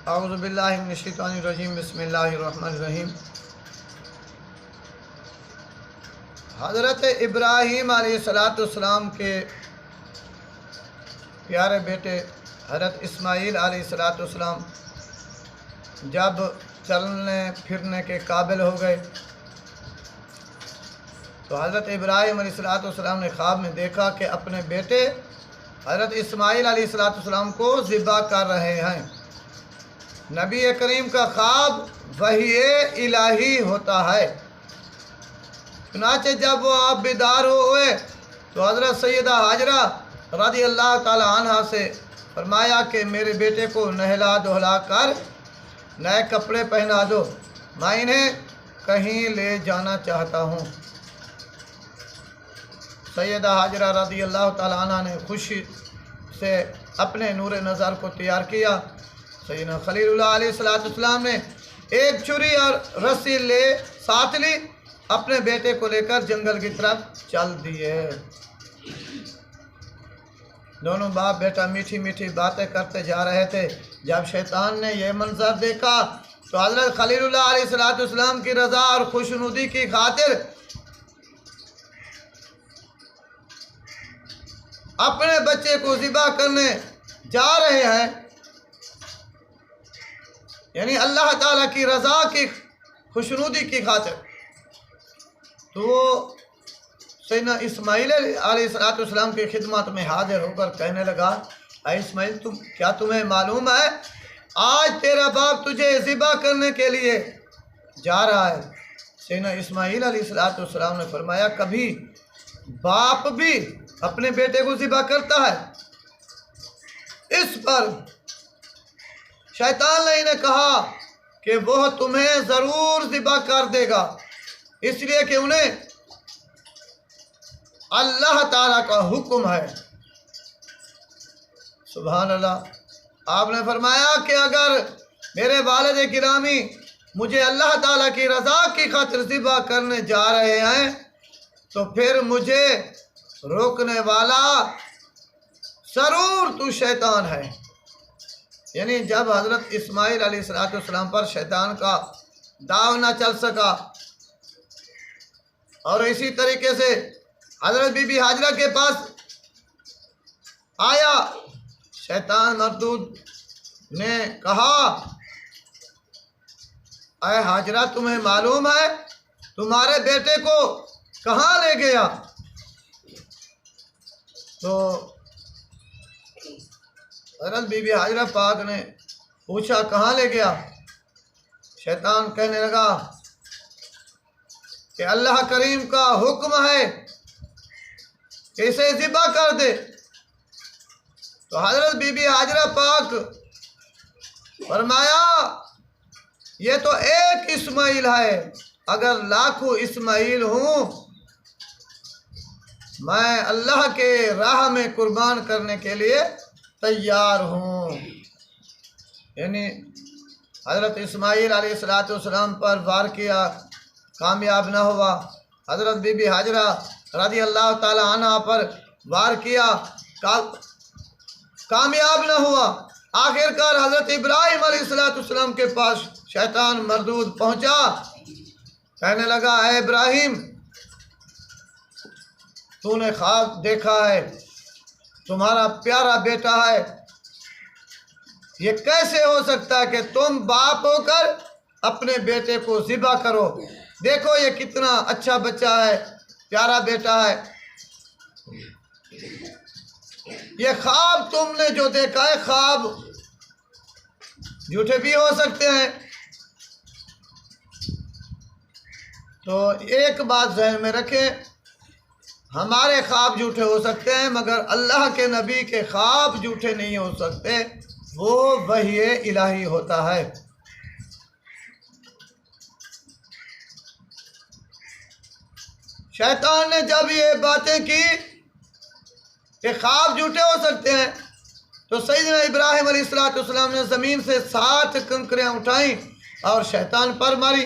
औज़ु बिल्लाहि मिनश्शैतानिर्रजीम बिस्मिल्लाहिर्रहमानिर्रहीम। हज़रत इब्राहीम अलैहिस्सलाम के प्यारे बेटे हज़रत इस्माईल अलैहिस्सलाम जब चलने फिरने के काबिल हो गए तो हज़रत इब्राहीम अलैहिस्सलाम ने ख्वाब में देखा कि अपने बेटे हज़रत इस्माईल अलैहिस्सलाम को ज़िबा कर रहे हैं। नबी करीम का ख्वाब वही इलाही होता है। चुनाचे जब वो आप बेदार हुए तो हज़रत सैयदा हाजरा रज़ी अल्लाह ताला अन्हा से फरमाया कि मेरे बेटे को नहला धुला कर नए कपड़े पहना दो, मैं इन्हें कहीं ले जाना चाहता हूँ। सैयदा हाजरा रज़ी अल्लाह ताला अन्हा ने खुशी से अपने नूर नज़र को तैयार किया। सैयदना खलीलुल्लाह अलैहिस्सलाम ने एक छुरी और रस्सी साथ ली, अपने बेटे को लेकर जंगल की तरफ चल दिए। दोनों बाप बेटा मीठी मीठी बातें करते जा रहे थे। जब शैतान ने यह मंजर देखा तो हज़रत खलीलुल्लाह अलैहिस्सलाम की रज़ा और खुशनुदी की खातिर अपने बच्चे को ज़िबा करने जा रहे हैं, यानी अल्लाह ताला की रज़ा की खुशनुदी की खातिर। तो वो सैयदना इस्माईल अलैहिस्सलाम की खिदमत में हाजिर होकर कहने लगा, ऐ इस्माईल, तुम्हें मालूम है आज तेरा बाप तुझे ज़िबा करने के लिए जा रहा है। सैयदना इस्माईल अलैहिस्सलाम ने फरमाया, कभी बाप भी अपने बेटे को ज़िबा करता है? इस पर शैतान ने इन्हें कहा कि वह तुम्हें ज़रूर ज़िबा कर देगा, इसलिए कि उन्हें अल्लाह ताला का हुक्म है। सुभान अल्लाह। आपने फरमाया कि अगर मेरे वालिद गिरामी मुझे अल्लाह ताला की रज़ा की खातिर ज़िबा करने जा रहे हैं तो फिर मुझे रोकने वाला ज़रूर तू शैतान है। यानी जब हज़रत इस्माईल अलैहिस्सलाम पर शैतान का दाव न चल सका और इसी तरीके से हज़रत बीबी हाजरा के पास आया, शैतान मरदूद ने कहा, अय हाजरा, तुम्हें मालूम है तुम्हारे बेटे को कहाँ ले गया? तो हज़रत बीबी हाजरा पाक ने पूछा, कहाँ ले गया? शैतान कहने लगा कि अल्लाह करीम का हुक्म है कि इसे ज़िबा कर दे। तो हज़रत बीबी हाजरा पाक फरमाया, ये तो एक इस्माईल है, अगर लाखों इस्माईल हूँ मैं अल्लाह के राह में कुर्बान करने के लिए तैयार हूँ। यानी हज़रत इस्माईल अलैहिस्सलाम पर वार किया, कामयाब न हुआ। हज़रत बीबी हाजरा रज़ी अल्लाह ताला अन्हा पर वार किया, कामयाब न हुआ। आखिरकार हज़रत इब्राहीम अलैहिस्सलाम के पास शैतान मरदूद पहुँचा, कहने लगा, है इब्राहीम, तूने ख्वाब देखा है, तुम्हारा प्यारा बेटा है, ये कैसे हो सकता है कि तुम बाप होकर अपने बेटे को ज़िबा करो? देखो ये कितना अच्छा बच्चा है, प्यारा बेटा है। ये ख्वाब तुमने जो देखा है, ख्वाब झूठे भी हो सकते हैं। तो एक बात ज़हन में रखें, हमारे ख्वाब झूठे हो सकते हैं मगर अल्लाह के नबी के ख्वाब झूठे नहीं हो सकते, वो वही इलाही होता है। शैतान ने जब ये बातें की कि ख्वाब झूठे हो सकते हैं तो सैयदना इब्राहीम अलैहिस्सलाम ने ज़मीन से 7 कंकरियाँ उठाई और शैतान पर मारी।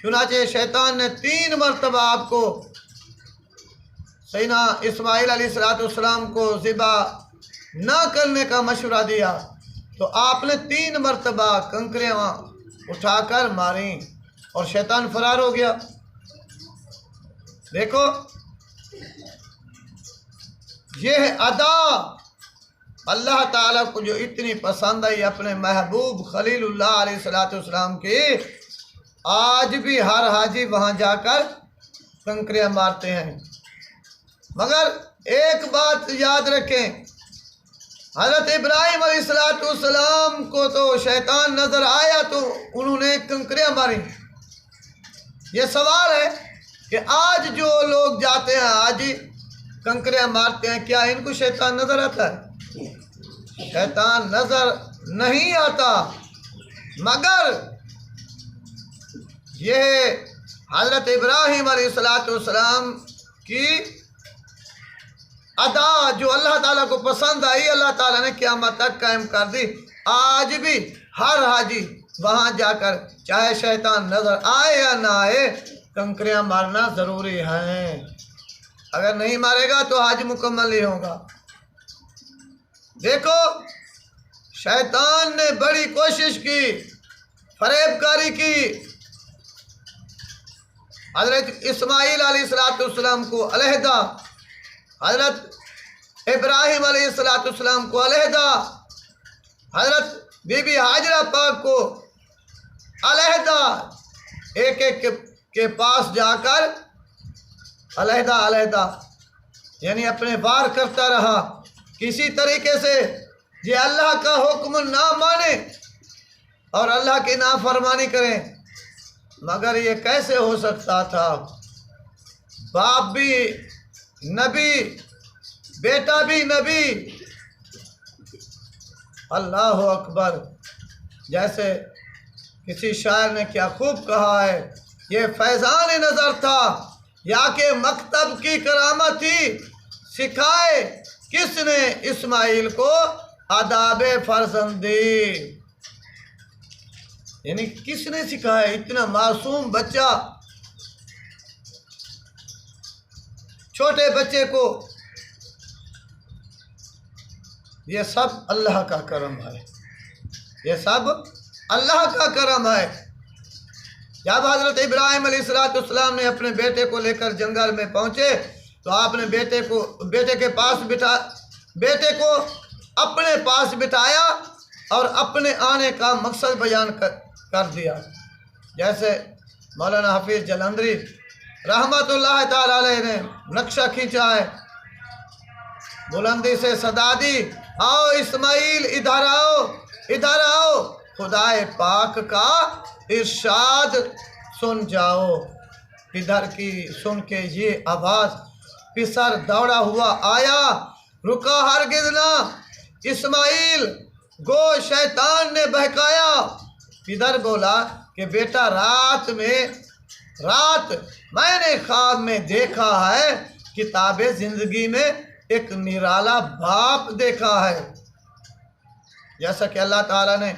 चुनाचे शैतान ने 3 मरतबा आपको सैयदना इस्माईल अलैहिस्सलाम को ज़िबा न करने का मशवरा दिया। तो आपने 3 मरतबा कंकरियाँ उठाकर मारी और शैतान फरार हो गया। देखो ये है अदा अल्लाह ताला को जो इतनी पसंद आई अपने महबूब खलीलुल्लाह अलैहिस्सलाम की। आज भी हर हाजी वहाँ जाकर कंकरियाँ मारते हैं। मगर एक बात याद रखें, हज़रत इब्राहिम अलैहिस्सलाम को तो शैतान नज़र आया तो उन्होंने कंकरियाँ मारी। ये सवाल है कि आज जो लोग जाते हैं हाजी कंकरियाँ मारते हैं, क्या इनको शैतान नज़र आता है? शैतान नज़र नहीं आता। मगर यह हज़रत इब्राहिम अलैहिस्सलाम की अदा जो अल्लाह ताला को पसंद आई, अल्लाह ताला ने क़यामत तक कायम कर दी। आज भी हर हाजी वहाँ जाकर चाहे शैतान नज़र आए या ना आए कंकरियाँ मारना ज़रूरी है। अगर नहीं मारेगा तो हज मुकम्मल नहीं होगा। देखो शैतान ने बड़ी कोशिश की, फरेबकारी की। हज़रत इस्माईल अलैहिस्सलाम को अलहदा, हज़रत इब्राहिम अलैहिस्सलाम को अलहदा, हज़रत बीबी हाजरा पाक को अलहदा, एक एक के पास जाकर अलहदा अलहदा यानी अपने वार करता रहा। किसी तरीके से ये अल्लाह का हुक्म ना माने और अल्लाह की नाफरमानी करें। मगर ये कैसे हो सकता था? बाप भी नबी, बेटा भी नबी। अल्लाह अकबर। जैसे किसी शायर ने क्या खूब कहा है, ये फैज़ान नज़र था या के मकतब की करामत थी, सिखाए किसने इस्माइल को आदाबे फर्जंदी। यानी किसने सिखाया? इतना मासूम बच्चा, छोटे बच्चे को। ये सब अल्लाह का करम है, ये सब अल्लाह का करम है। जब हज़रत इब्राहिम अलैहिस्सलाम ने अपने बेटे को लेकर जंगल में पहुँचे तो आपने बेटे को अपने पास बिठाया और अपने आने का मकसद बयान कर दिया। जैसे मौलाना हफीज़ जलंधरी रहमतुल्लाह ताला अलैह ने नक्शा खींचा है, बुलंदी से सदा दी, आओ इस्माइल इधर आओ, इधर आओ, खुदाए पाक का इरशाद सुन जाओ। इधर की सुन के ये आवाज़ पिसर दौड़ा हुआ आया, रुका हरगिज़ ना इस्माइल, गो शैतान ने बहकाया। इधर बोला कि बेटा रात मैंने ख्वाब में देखा है, किताबे ज़िंदगी में एक निराला बाप देखा है। जैसा कि अल्लाह ताला ने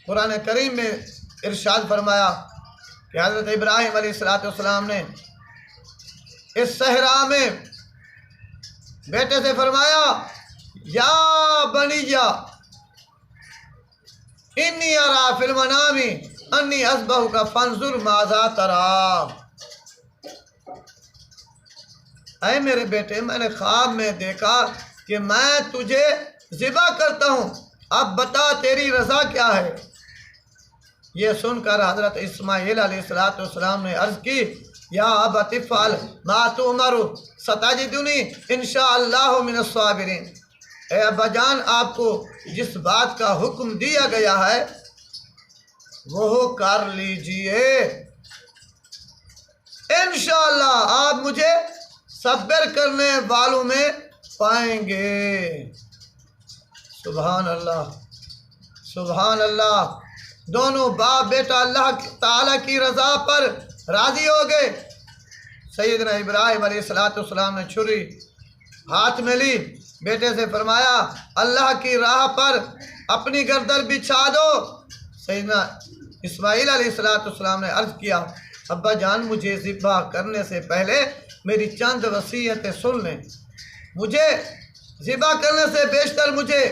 कुरान करीम में इरशाद फरमाया कि हज़रत इब्राहिम अलैहिस्सलाम ने इस सहरा में बेटे से फरमाया, या बनिया इन्नी अरा फिल मनामी अन्नी अस्बहु का फंजुर माज़ा तरा। ऐ मेरे बेटे, मैंने ख्वाब में देखा कि मैं तुझे ज़िबा करता हूँ, अब बता तेरी रज़ा क्या है। ये सुनकर हज़रत इस्माइल अलैहिस्सलाम ने अर्ज़ की, या अबति फ़अल मा तुअमरु सताजिदुनी इंशाअल्लाहु मिनस साबिरीन। ए अब्बाजान, आपको जिस बात का हुक्म दिया गया है वो कर लीजिए, इंशाअल्लाह आप मुझे सब्र करने वालों में पाएंगे। सुभान अल्लाह, सुभान अल्लाह। दोनों बाप बेटा अल्लाह ताला की रज़ा पर राज़ी हो गए। सैयदना इब्राहिम अलैहिस्सलाम ने छुरी हाथ में ली, बेटे से फरमाया, अल्लाह की राह पर अपनी गर्दन बिछा दो। सैयदना इस्माइल अलैहिस्सलाम ने अर्ज़ किया, अब्बा जान, मुझे ज़िब्हा करने से पहले मेरी चंद वसीयतें सुन लें। मुझे ज़िब्हा करने से बेशतर मुझे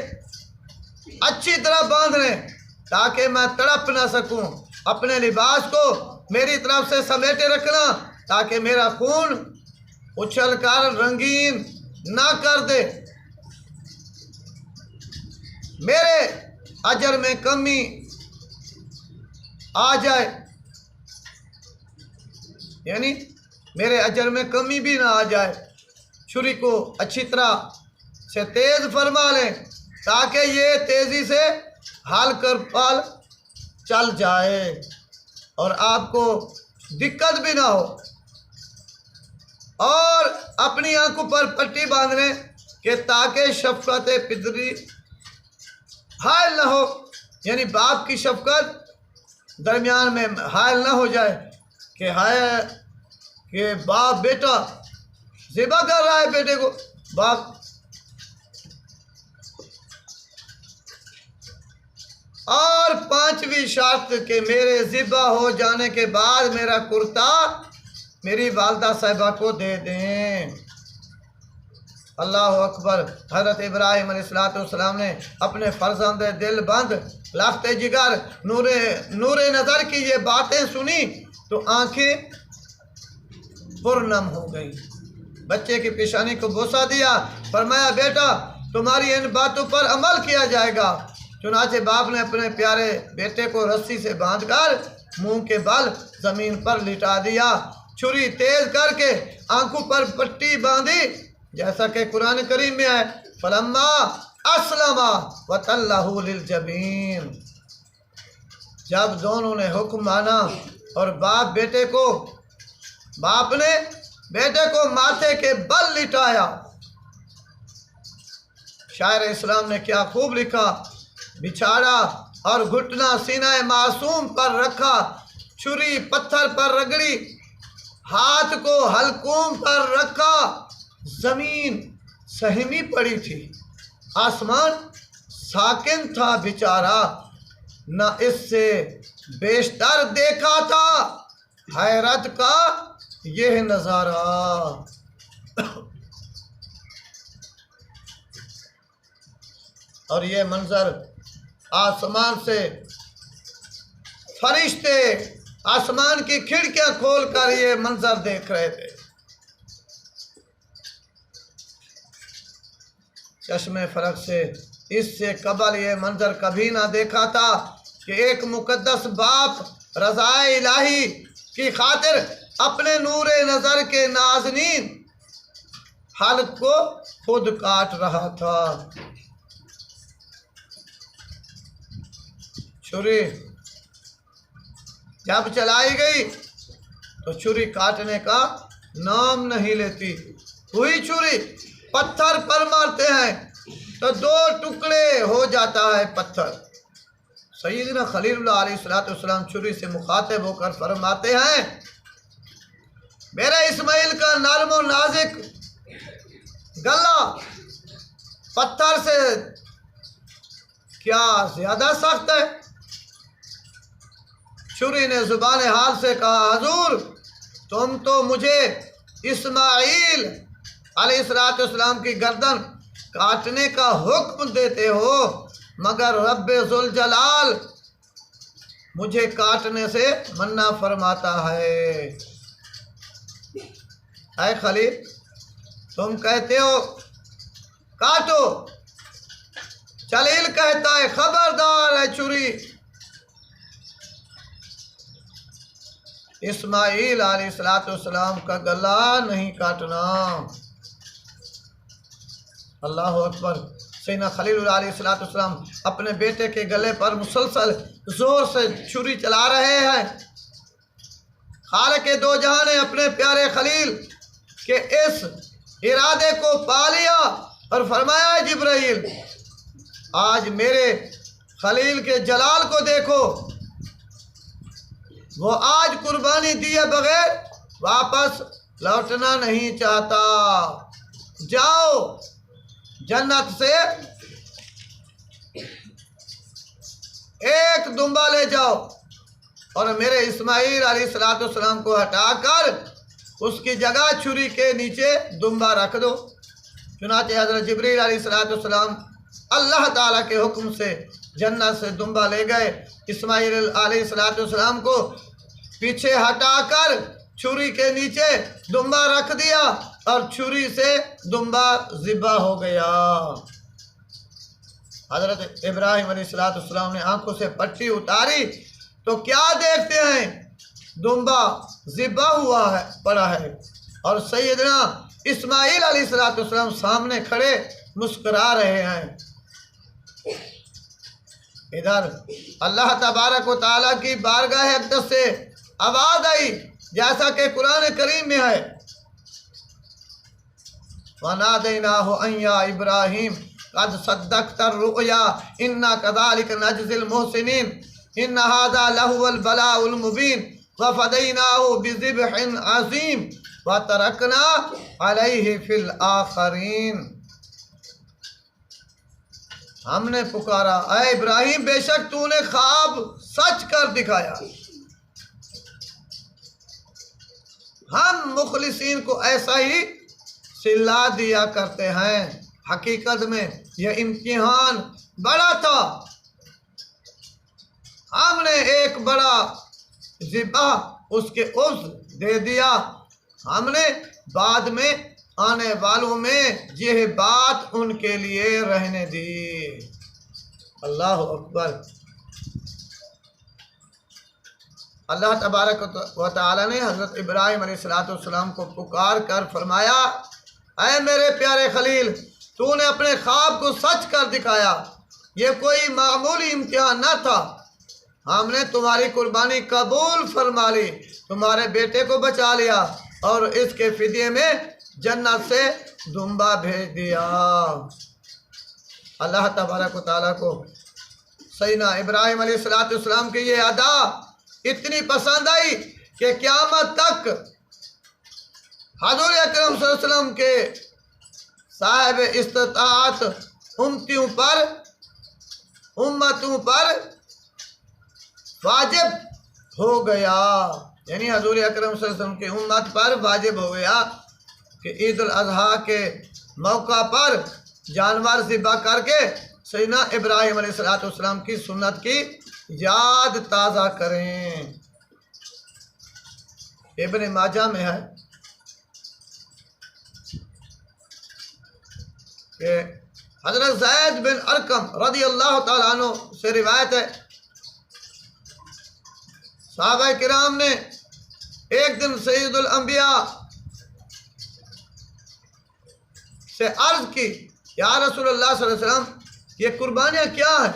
अच्छी तरह बांध लें ताकि मैं तड़प ना सकूं। अपने लिबास को मेरी तरफ से समेटे रखना ताकि मेरा खून उछल कर रंगीन ना कर दे, मेरे अजर में कमी आ जाए, यानी मेरे अजर में कमी भी ना आ जाए। छुरी को अच्छी तरह से तेज फरमा लें ताकि ये तेजी से हाल कर पाल चल जाए और आपको दिक्कत भी ना हो। और अपनी आंखों पर पट्टी बांध लें कि ताकि शफकत पितरी हायल ना हो, यानी बाप की शफकत दरमियान में हायल ना हो जाए कि हाय कि बाप बेटा ज़िबा कर रहा है बेटे को, बाप। और पांचवी शर्त कि मेरे ज़िबा हो जाने के बाद मेरा कुर्ता मेरी वालदा साहिबा को दे दें। अल्लाह अकबर। हज़रत इब्राहिम अलैहिस्सलाम ने अपने फर्जंद दिल बंद लफ्ते जिगर नूरे नज़र की ये बातें सुनी तो आंखें पुरनम हो गई। बच्चे की पेशानी को बोसा दिया, फरमाया बेटा तुम्हारी इन बातों पर अमल किया जाएगा। चुनाचे बाप ने अपने प्यारे बेटे को रस्सी से बांधकर मुंह के बल जमीन पर लिटा दिया, छुरी तेज करके आंखों पर पट्टी बांधी, जैसा कि कुरान करीम में है फलम्मा अस्लमा वतल्लहु लिलजबीन। जब दोनों ने हुक्म माना और बाप ने बेटे को माथे के बल लिटाया। शायर इस्लाम ने क्या खूब लिखा, बिछाड़ा और घुटना सीना मासूम पर रखा, छुरी पत्थर पर रगड़ी, हाथ को हलकूम पर रखा। जमीन सहमी पड़ी थी, आसमान साकिन था, बेचारा न इससे बेशतर देखा था हैरत का यह नजारा। और ये मंजर आसमान से फरिश्ते आसमान की खिड़कियां खोलकर ये मंजर देख रहे थे। चश्मे फरक से इससे कबल ये मंजर कभी ना देखा था कि एक मुकद्दस बाप रज़ाए इलाही की खातिर अपने नूरे नज़र के नाज़नीन हल्क को खुद काट रहा था। छुरी जब चलाई गई तो छुरी काटने का नाम नहीं लेती। हुई छुरी पत्थर पर मारते हैं तो दो टुकड़े हो जाता है पत्थर। सैयदना खलीलुल्लाह अलैहिस्सलाम छुरी से मुखातिब होकर फरमाते हैं, मेरा इस्माइल का नर्म और नाजुक गला पत्थर से क्या ज्यादा सख्त है। छुरी ने जुबान हाल से कहा, हजूर तुम तो मुझे इस्माइल अलैहिस्सलाम की गर्दन काटने का हुक्म देते हो, मगर रब्बे जुल जलाल मुझे काटने से मन्ना फरमाता है। ऐ खलील तुम कहते हो काटो, जलील कहता है खबरदार है छुरी इस्माइल अलैहिस्सलाम का गला नहीं काटना। अल्लाह अकबर। सैयदना खलीलुल्लाह अलैहिस्सलाम अपने बेटे के गले पर मुसलसल जोर से छुरी चला रहे हैं। खालिक के दो जहां ने अपने प्यारे खलील के इस इरादे को पा लिया और फरमाया, जिब्राइल आज मेरे खलील के जलाल को देखो, वो आज कुर्बानी दिए बगैर वापस लौटना नहीं चाहता। जाओ जन्नत से एक दुम्बा ले जाओ और मेरे इस्माइल अलैहिस्सलाम को हटाकर उसकी जगह छुरी के नीचे दुम्बा रख दो। चुनाचे हज़रत जिब्रील अलैहिस्सलाम अल्लाह ताला के हुक्म से जन्नत से दुम्बा ले गए। इस्माइल अलैहिस्सलाम को पीछे हटाकर छुरी के नीचे दुम्बा रख दिया और छुरी से दुम्बा ज़िबा हो गया। हज़रत इब्राहिम अलैहिस्सलाम ने आंखों से पट्टी उतारी तो क्या देखते हैं, दुम्बा ज़िबा हुआ है पड़ा है और सैयदना इस्माइल अलैहिस्सलाम सामने खड़े मुस्कुरा रहे हैं। इधर अल्लाह तबारक व तआला की बारगाह अक़दस से आवाज़ आई, जैसा कि कुरान करीम में है, वनादैनाहु अन या इब्राहिम कद सद्दक़्ता रुया इन्ना कज़ालिक नजज़िल मुहसिनीन इन्न हाज़ा लहुवल बलाउल मुबीन व फ़दैनाहु बिज़िब्हिन अज़ीम व तरकना अलैहि फिल आखरीन। हमने पुकारा, ऐ इब्राहिम बेशक तूने ख्वाब सच कर दिखाया। हम मुखलिसीन को ऐसा ही सिला दिया करते हैं। हकीकत में यह इम्तिहान बड़ा था। हमने एक बड़ा ज़िबा उसके उस दे दिया। हमने बाद में आने वालों में यह बात उनके लिए रहने दी। अल्लाह अकबर। अल्लाह तबारक व तआला ने हज़रत इब्राहिम अलैहिस्सलाम को पुकार कर फरमाया, ऐ मेरे प्यारे खलील, तूने अपने ख्वाब को सच कर दिखाया। ये कोई मामूली इम्तिहान न था। हमने तुम्हारी कुर्बानी कबूल फरमा ली, तुम्हारे बेटे को बचा लिया और इसके फिदिये में जन्नत से दुम्बा भेज दिया। अल्लाह तबारक व तआला को सैयदना इब्राहिम अलैहिस्सलाम की ये अदा इतनी पसंद आई कि क़यामत तक हज़ूर अकरम सल्लल्लाहु अलैहि वसल्लम के साहिब इस्तिताअत उम्मतों पर वाजिब हो गया। यानी हज़ूर अकरम सल्लल्लाहु अलैहि वसल्लम की उम्मत पर वाजिब हो गया कि ईद उल अज़हा के मौका पर जानवर ज़िबा करके सैयदना इब्राहिम अलैहिस्सलाम की सुन्नत की याद ताज़ा करें। इब्न माजा में है कि हज़रत ज़ैद बिन अरकम रज़ी अल्लाह तआला अन्हु से रिवायत है, सहाबा किराम ने एक दिन सैयदुल अंबिया से अर्ज की, या रसूलुल्लाह सल्लल्लाहु अलैहि वसल्लम, ये कुर्बानियाँ क्या हैं?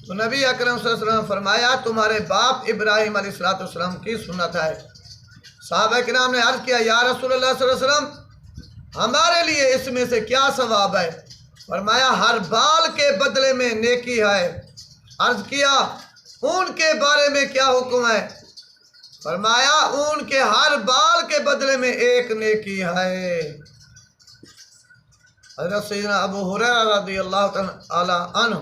तो नबी अकरम सल्लल्लाहु अलैहि वसल्लम फरमाया, तुम्हारे बाप इब्राहिम अलैहिस्सलाम की सुन्नत है। सहाबा किराम ने अर्ज किया, या रसूलुल्लाह सल्लल्लाहु अलैहि वसल्लम, हमारे लिए इसमें से क्या सवाब है? फरमाया, हर बाल के बदले में नेकी है। अर्ज किया, ऊन के बारे में क्या हुक्म है? फरमाया, ऊन के हर बाल के बदले में एक नेकी है। हज़रत सैयदना अबू हुरैरा रज़ियल्लाहु तआला अन्हु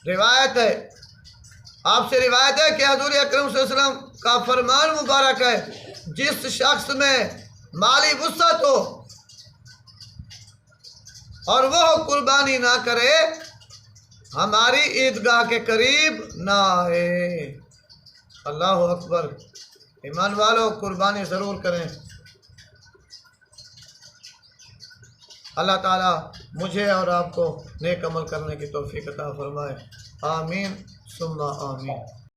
रिवायत है, आपसे रिवायत है कि हज़ूर अकरम सल्लल्लाहु अलैहि वसल्लम का फरमान मुबारक है, जिस शख्स में माली वुसअत हो और वह कुर्बानी ना करे, हमारी ईदगाह के करीब ना आए। अल्लाह अकबर। ईमान वालों, कुर्बानी ज़रूर करें। अल्लाह ताला मुझे और आपको नेक अमल करने की तौफीक अता फरमाए। आमीन सुम्मा आमीन।